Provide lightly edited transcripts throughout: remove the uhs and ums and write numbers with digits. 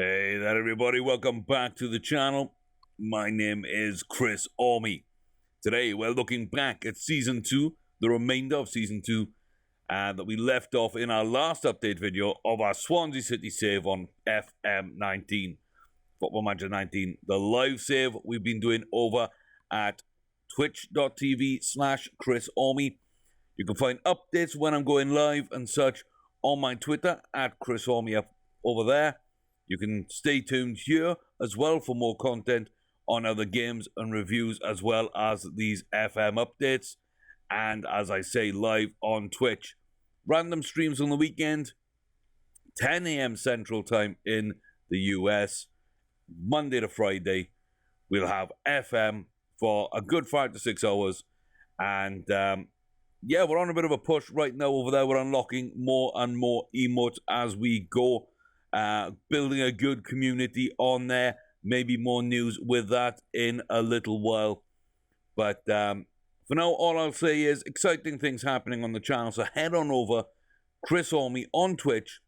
Hey there everybody, welcome back to the channel. My name is Chris Orme. Today we're looking back at Season 2, the remainder of Season 2, that we left off in our last update video of our Swansea City save on FM19, Football Manager 19. The live save we've been doing over at twitch.tv/Chris Orme. You can find updates when I'm going live and such on my Twitter at Chris Orme up over there. You can stay tuned here as well for more content on other games and reviews, as well as these FM updates. And as I say, live on Twitch. Random streams on the weekend, 10 a.m. Central Time in the US. Monday to Friday, we'll have FM for a good 5 to 6 hours. And yeah, we're on a bit of a push right now over there. We're unlocking more and more emotes as we go. Building a good community on there. Maybe more news with that in a little while. But for now, all I'll say is exciting things happening on the channel. So head on over, Chris Orme on Twitch.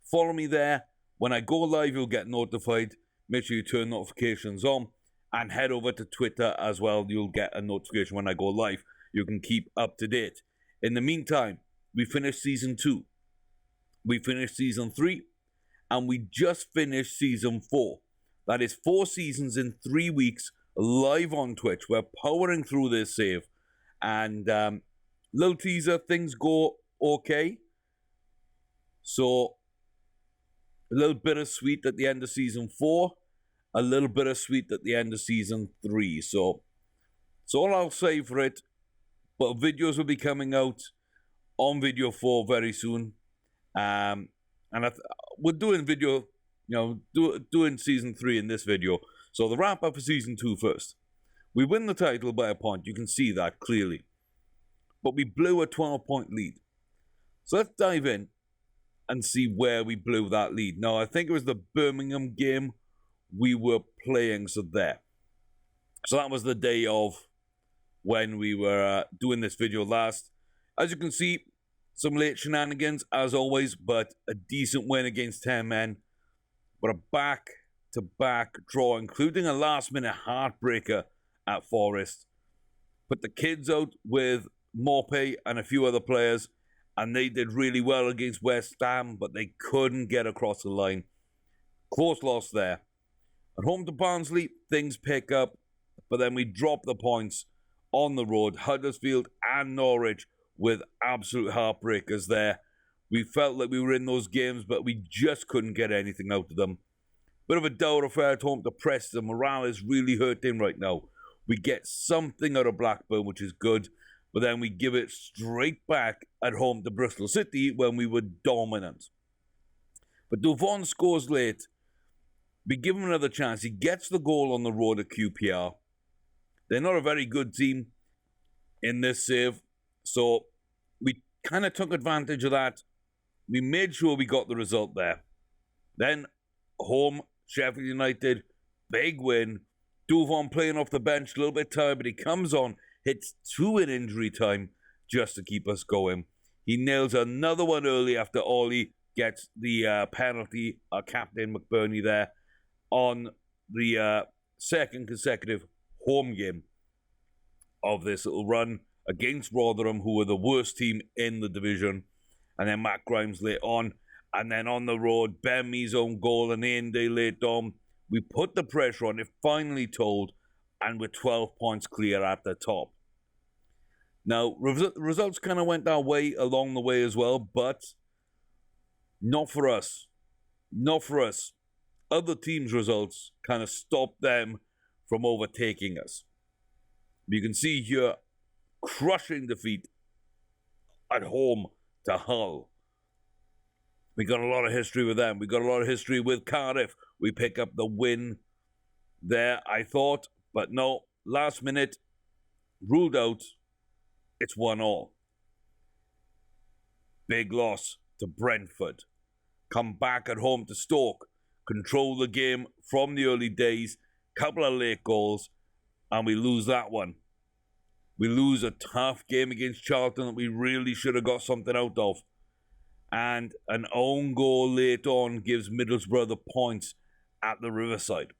Follow me there. When I go live, you'll get notified. Make sure you turn notifications on. And head over to Twitter as well. You'll get a notification when I go live. You can keep up to date. In the meantime, we finished Season 2. We finished Season 3. And we just finished Season 4. That is 4 seasons in 3 weeks, live on Twitch. We're powering through this save. And little teaser, things go okay. So, a little bittersweet at the end of Season 4. A little bittersweet at the end of Season 3. So, that's all I'll say for it. But videos will be coming out on Video 4 very soon. And we're doing video, doing Season 3 in this video. So the wrap up for Season 2 first. We win the title by a point. You can see that clearly. But we blew a 12-point lead. So let's dive in and see where we blew that lead. Now, I think it was the Birmingham game we were playing, so there. So that was the day of when we were doing this video last. As you can see, some late shenanigans, as always, but a decent win against 10 men. But a back-to-back draw, including a last-minute heartbreaker at Forest. Put the kids out with Morpay and a few other players, and they did really well against West Ham, but they couldn't get across the line. Close loss there. At home to Barnsley, things pick up, but then we drop the points on the road. Huddersfield and Norwich with absolute heartbreakers there. We felt like we were in those games, but we just couldn't get anything out of them. Bit of a dour affair at home to Preston. Morale is really hurting right now. We get something out of Blackburn, which is good, but then we give it straight back at home to Bristol City when we were dominant. But Duvon scores late. We give him another chance. He gets the goal on the road at QPR. They're not a very good team in this save. So we kind of took advantage of that. We made sure we got the result there. Then home, Sheffield United, big win. Duvon playing off the bench, a little bit tired, but he comes on, hits 2 in injury time just to keep us going. He nails another one early after Ollie gets the penalty, Captain McBurney there, on the second consecutive home game of this little run against Rotherham, who were the worst team in the division. And then Matt Grimes late on. And then on the road, Ben Mee's own goal and Inde late on. We put the pressure on. It finally told. And we're 12 points clear at the top. Now, results kind of went our way along the way as well. But not for us. Not for us. Other teams' results kind of stopped them from overtaking us. You can see here, crushing defeat at home to Hull. We got a lot of history with them. We got a lot of history with Cardiff. We pick up the win there, I thought. But no, last minute, ruled out. It's 1-1. Big loss to Brentford. Come back at home to Stoke. Control the game from the early days. Couple of late goals. And we lose that one. We lose a tough game against Charlton that we really should have got something out of. And an own goal late on gives Middlesbrough the points at the Riverside.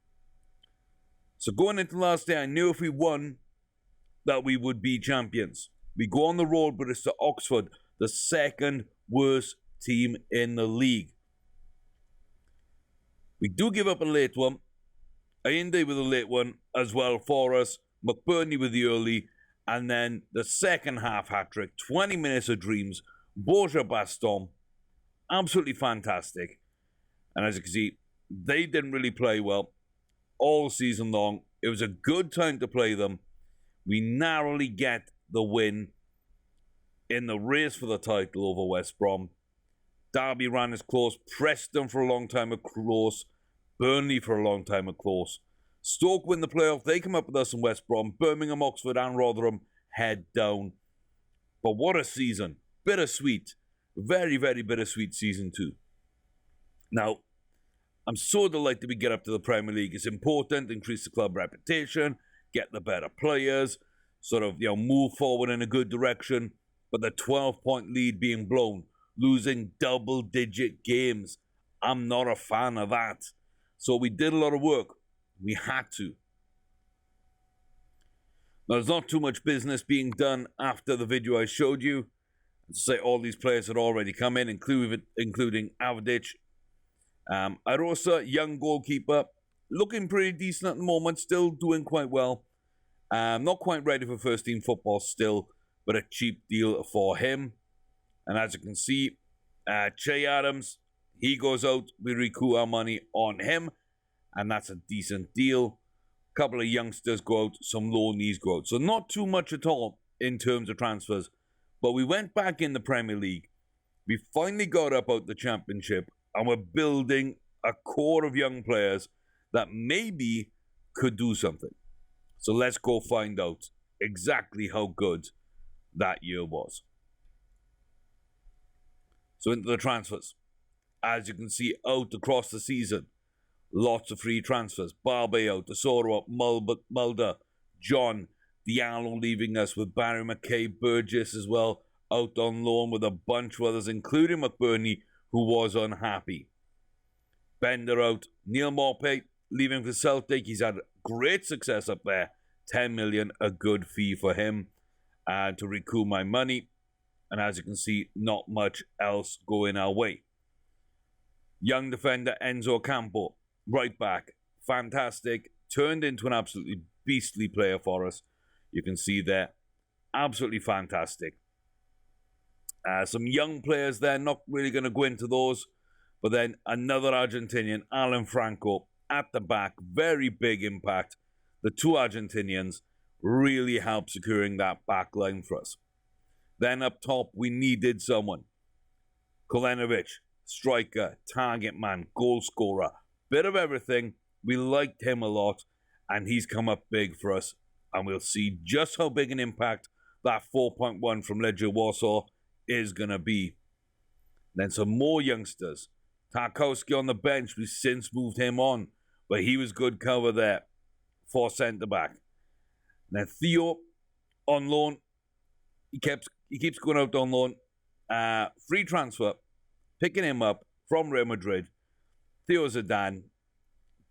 So going into last day, I knew if we won that we would be champions. We go on the road, but it's to Oxford, the second worst team in the league. We do give up a late one. Ayinde with a late one as well for us. McBurney with the early. And then the second half hat-trick. 20 minutes of dreams. Borja Baston. Absolutely fantastic. And as you can see, they didn't really play well all season long. It was a good time to play them. We narrowly get the win in the race for the title over West Brom. Derby ran as close. Preston for a long time a close. Burnley for a long time a close. Stoke win the playoff. They come up with us in West Brom. Birmingham, Oxford and Rotherham head down. But what a season. Bittersweet. Very, very bittersweet season 2. Now, I'm so delighted we get up to the Premier League. It's important, increase the club reputation, get the better players, sort of, move forward in a good direction. But the 12-point lead being blown, losing double-digit games, I'm not a fan of that. So we did a lot of work. We had to. Now, there's not too much business being done after the video I showed you. To say all these players had already come in, including Avdic. Arosa, young goalkeeper, looking pretty decent at the moment, still doing quite well. Not quite ready for first team football still, but a cheap deal for him. And as you can see, Che Adams, he goes out. We recoup our money on him, and that's a decent deal. A couple of youngsters go out, some loanees go out. So not too much at all in terms of transfers. But we went back in the Premier League. We finally got up out the Championship, and we're building a core of young players that maybe could do something. So let's go find out exactly how good that year was. So into the transfers. As you can see, out across the season, lots of free transfers. Barbe out, Osoro up, Mulder, John, Diallo leaving us with Barry McKay, Burgess as well, out on loan with a bunch of others, including McBurney, who was unhappy. Bender out, Neil Morpay leaving for Celtic. He's had great success up there. 10 million, a good fee for him to recoup my money. And as you can see, not much else going our way. Young defender Enzo Campo, right back, fantastic, turned into an absolutely beastly player for us. You can see there, absolutely fantastic. Some young players there, not really going to go into those. But then another Argentinian, Alan Franco, at the back, very big impact. The two Argentinians really helped securing that back line for us. Then up top, we needed someone. Kolenovic, striker, target man, goal scorer, bit of everything. We liked him a lot, and he's come up big for us. And we'll see just how big an impact that 4.1 from Legia Warsaw is going to be. Then some more youngsters. Tarkowski on the bench. We've since moved him on, but he was good cover there for centre-back. Then Theo on loan. He keeps going out on loan. Free transfer. Picking him up from Real Madrid. Theo Zidane.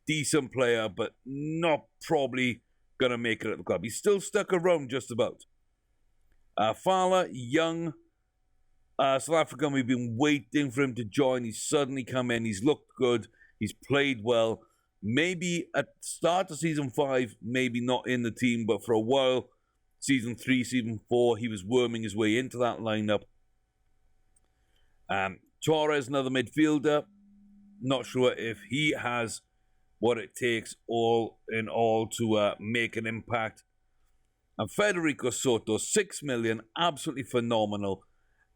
Decent player, but not probably going to make it at the club. He's still stuck around just about. Fala, young South African. We've been waiting for him to join. He's suddenly come in. He's looked good. He's played well. Maybe at the start of season 5, maybe not in the team, but for a while, season 3, season 4, he was worming his way into that lineup. Torres, another midfielder. Not sure if he has what it takes all in all to make an impact. And Federico Soto, 6 million, absolutely phenomenal.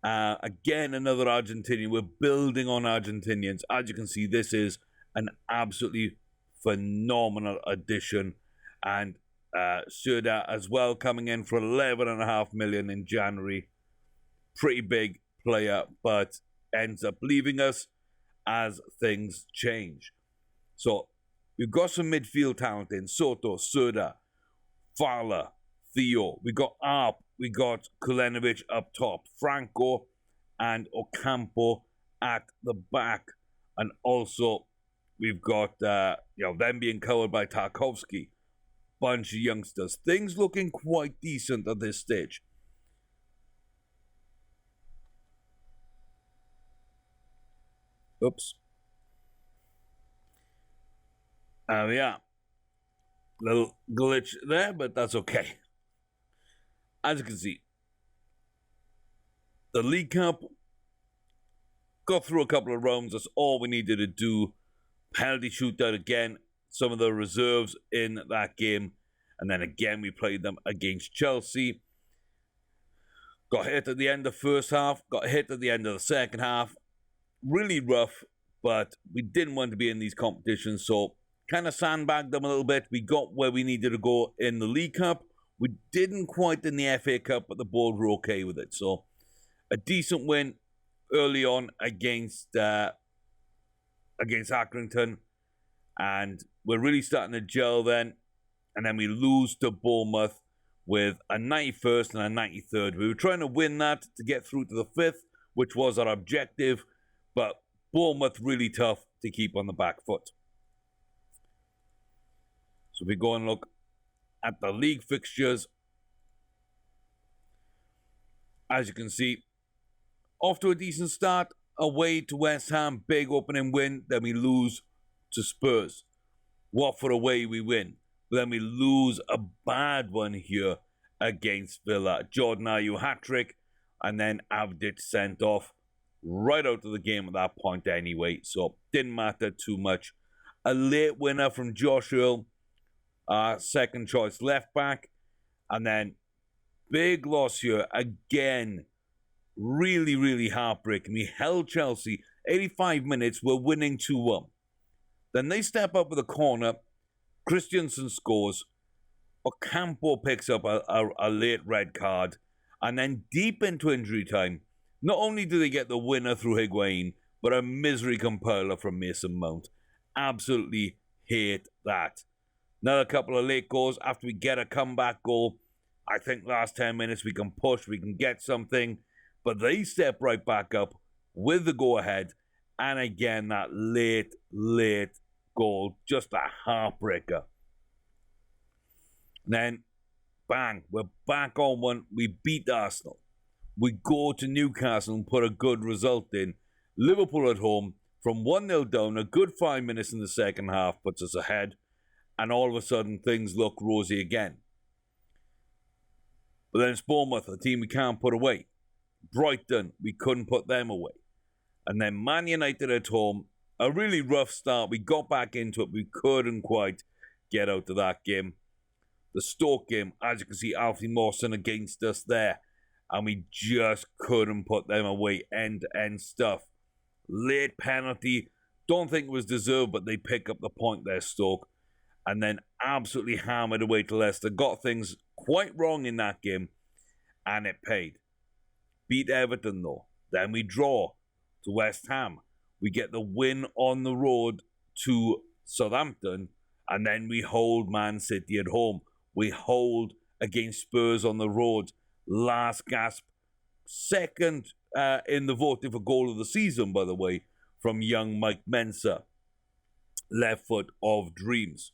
Again, another Argentinian. We're building on Argentinians. As you can see, this is an absolutely phenomenal addition. And Suda as well, coming in for 11.5 million in January. Pretty big player, but ends up leaving us as things change. So we've got some midfield talent in Soto, Suda, Fala, Theo. We got Arp. We got Kolenovic up top. Franco and Ocampo at the back. And also we've got them being covered by Tarkovsky, bunch of youngsters. Things looking quite decent at this stage. Oops. Yeah. Little glitch there, but that's okay. As you can see, the League Cup got through a couple of rounds. That's all we needed to do. Penalty shootout again. Some of the reserves in that game. And then again, we played them against Chelsea. Got hit at the end of the first half. Got hit at the end of the second half. Really rough, but we didn't want to be in these competitions, so kind of sandbagged them a little bit. We got where we needed to go in the League Cup. We didn't quite in the FA Cup, but the board were okay with it. So a decent win early on against Accrington, and we're really starting to gel then. And then we lose to Bournemouth with a 91st and a 93rd. We were trying to win that to get through to the 5th, which was our objective, but Bournemouth really tough to keep on the back foot. So we go and look at the league fixtures. As you can see, off to a decent start. Away to West Ham, big opening win. Then we lose to Spurs. Watford away, we win. But then we lose a bad one here against Villa. Jordan Ayew hat-trick, and then Avdic sent off right out of the game at that point anyway. So didn't matter too much. A late winner from Josh Earl, second choice left back. And then big loss here again. Really, really heartbreaking. We held Chelsea 85 minutes. We're winning 2-1. Then they step up with a corner. Christensen scores. Ocampo picks up a late red card. And then deep into injury time, not only do they get the winner through Higuain, but a misery compiler from Mason Mount. Absolutely hate that. Another couple of late goals after we get a comeback goal. I think last 10 minutes we can push, we can get something. But they step right back up with the go-ahead. And again, that late goal. Just a heartbreaker. And then, bang, we're back on one. We beat Arsenal. We go to Newcastle and put a good result in. Liverpool at home, from 1-0 down, a good 5 minutes in the second half puts us ahead. And all of a sudden, things look rosy again. But then it's Bournemouth, a team we can't put away. Brighton, we couldn't put them away. And then Man United at home, a really rough start. We got back into it. We couldn't quite get out of that game. The Stoke game, as you can see, Alfie Mawson against us there. And we just couldn't put them away. End-to-end stuff. Late penalty. Don't think it was deserved, but they pick up the point there, Stoke. And then absolutely hammered away to Leicester. Got things quite wrong in that game. And it paid. Beat Everton, though. Then we draw to West Ham. We get the win on the road to Southampton. And then we hold Man City at home. We hold against Spurs on the road. Last gasp. Second in the voting for goal of the season, by the way, from young Mike Mensah. Left foot of dreams.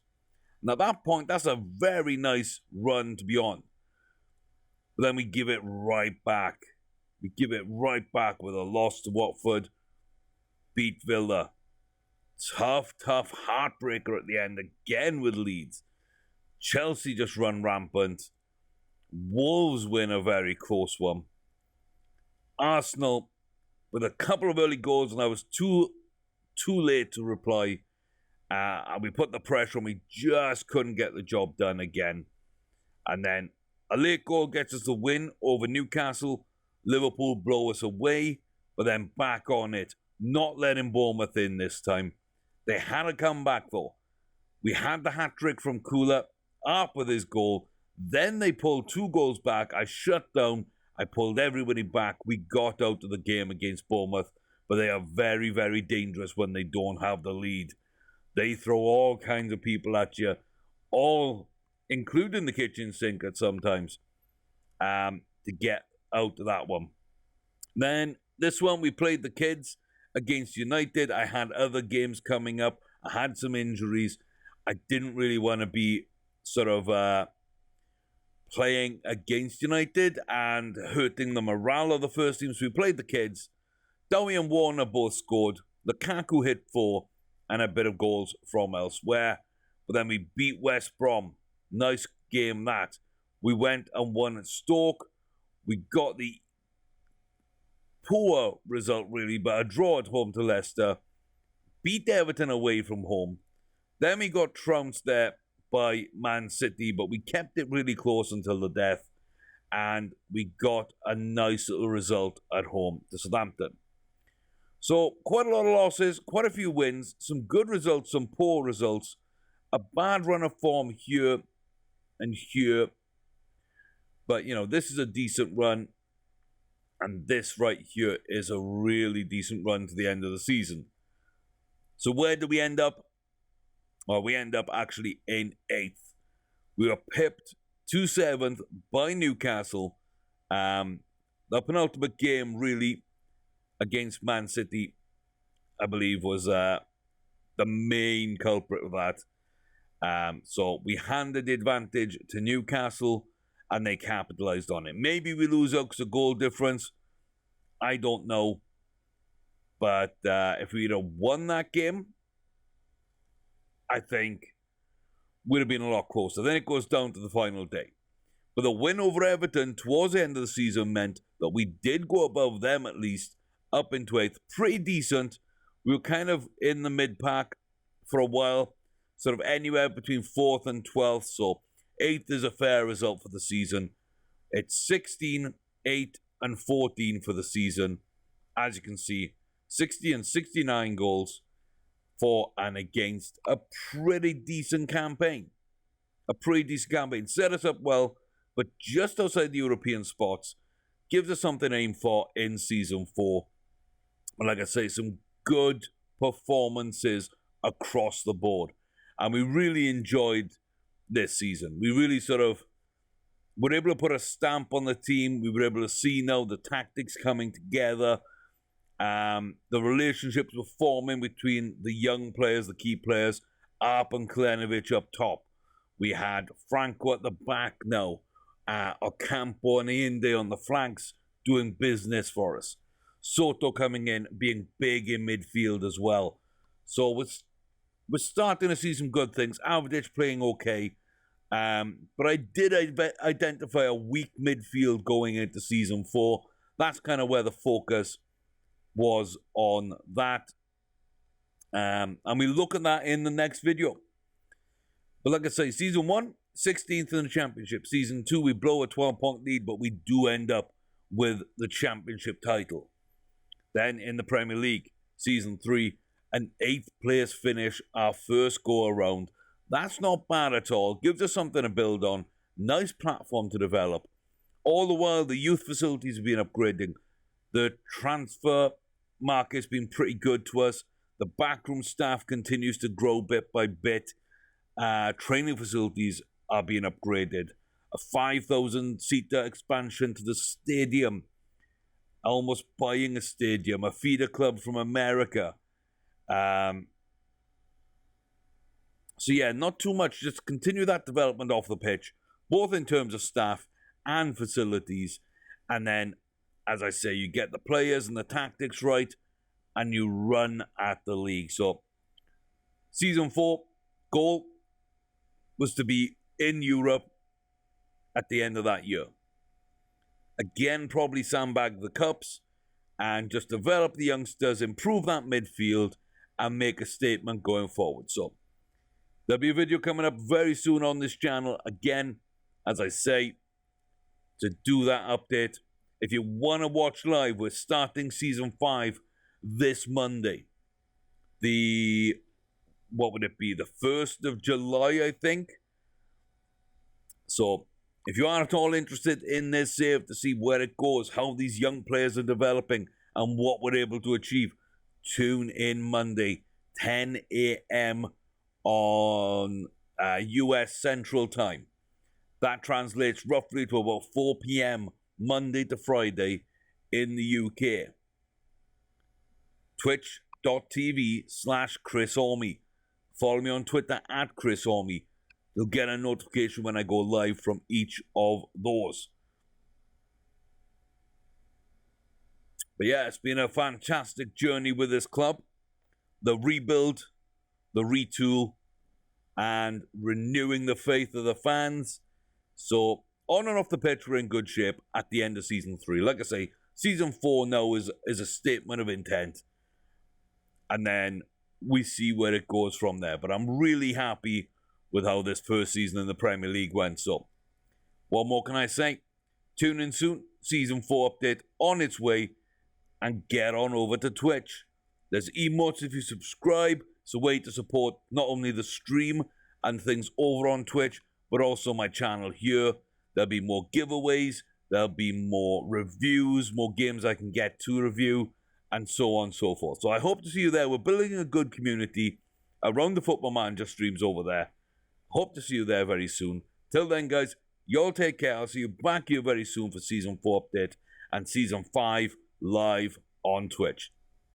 Now, at that point, that's a very nice run to be on. But then we give it right back. We give it right back with a loss to Watford. Beat Villa. Tough heartbreaker at the end again with Leeds. Chelsea just run rampant. Wolves win a very close one. Arsenal with a couple of early goals, and I was too late to reply. And we put the pressure on. We just couldn't get the job done again. And then a late goal gets us the win over Newcastle. Liverpool blow us away, but then back on it. Not letting Bournemouth in this time. They had a comeback though. We had the hat-trick from Kula up with his goal. Then they pulled 2 goals back. I shut down. I pulled everybody back. We got out of the game against Bournemouth, but they are very, very dangerous when they don't have the lead. They throw all kinds of people at you, all, including the kitchen sink at sometimes, to get out of that one. Then this one, we played the kids against United. I had other games coming up. I had some injuries. I didn't really want to be sort of playing against United and hurting the morale of the first team. So we played the kids. Dowie and Warner both scored. Lukaku hit 4 and a bit of goals from elsewhere. But then we beat West Brom. Nice game that. We went and won at Stoke. We got the poor result, really, but a draw at home to Leicester. Beat Everton away from home. Then we got trounced there by Man City, but we kept it really close until the death. And we got a nice little result at home to Southampton. So quite a lot of losses, quite a few wins, some good results, some poor results. A bad run of form here and here. But, you know, this is a decent run. And this right here is a really decent run to the end of the season. So where do we end up? Well, we end up actually in 8th. We were pipped to 7th by Newcastle. The penultimate game, really, against Man City, I believe, was the main culprit of that. So we handed the advantage to Newcastle, and they capitalized on it. Maybe we lose out because of goal difference. I don't know. But if we'd have won that game, I think we'd have been a lot closer. Then it goes down to the final day. But the win over Everton towards the end of the season meant that we did go above them at least, up into 8th. Pretty decent. We were kind of in the mid-pack for a while, sort of anywhere between 4th and 12th. So 8th is a fair result for the season. It's 16, 8, and 14 for the season. As you can see, 60 and 69 goals for and against. A pretty decent campaign. Set us up well, but just outside the European spots. Gives us something to aim for in Season 4. And like I say, some good performances across the board. And we really enjoyed this season. We really sort of were able to put a stamp on the team. We were able to see now the tactics coming together. The relationships were forming between the young players, the key players, Arp and Klenovic up top. We had Franco at the back now, Ocampo and Inde on the flanks doing business for us. Soto coming in, being big in midfield as well. So we're starting to see some good things. Avdic playing okay. But I did identify a weak midfield going into Season 4. That's kind of where the focus was on that. And we look at that in the next video. But like I say, Season 1, 16th in the Championship. Season 2, we blow a 12-point lead, but we do end up with the Championship title. Then in the Premier League, Season 3, an 8th place finish, our first go-around. That's not bad at all. Gives us something to build on. Nice platform to develop. All the while, the youth facilities have been upgrading. The transfer market's been pretty good to us. The backroom staff continues to grow bit by bit. Training facilities are being upgraded. A 5,000-seater expansion to the stadium. Almost buying a stadium. A feeder club from America. So yeah, not too much. Just continue that development off the pitch, both in terms of staff and facilities. And then, as I say, you get the players and the tactics right, and you run at the league. So, Season 4, goal was to be in Europe at the end of that year. Again, probably sandbag the cups and just develop the youngsters, improve that midfield, and make a statement going forward. So, there'll be a video coming up very soon on this channel. Again, as I say, to do that update. If you want to watch live, we're starting Season 5 this Monday. What would it be? The 1st of July, I think. So, if you are at all interested in this save to see where it goes, how these young players are developing, and what we're able to achieve, tune in Monday, 10 a.m. on US Central Time. That translates roughly to about 4 p.m. Monday to Friday in the UK. Twitch.tv/Chris Orme. Follow me on Twitter at Chris Ormy. You'll get a notification when I go live from each of those. But yeah, it's been a fantastic journey with this club. The rebuild, the retool, and renewing the faith of the fans. So, on and off the pitch, we're in good shape at the end of Season 3. Like I say, Season 4 now is a statement of intent. And then we see where it goes from there. But I'm really happy with how this first season in the Premier League went. So, what more can I say? Tune in soon. Season 4 update on its way. And get on over to Twitch. There's emotes if you subscribe. It's a way to support not only the stream and things over on Twitch, but also my channel here. There'll be more giveaways. There'll be more reviews, more games I can get to review, and so on and so forth. So I hope to see you there. We're building a good community around the Football Manager streams over there. Hope to see you there very soon. Till then, guys, y'all take care. I'll see you back here very soon for Season 4 update and Season 5 live on Twitch.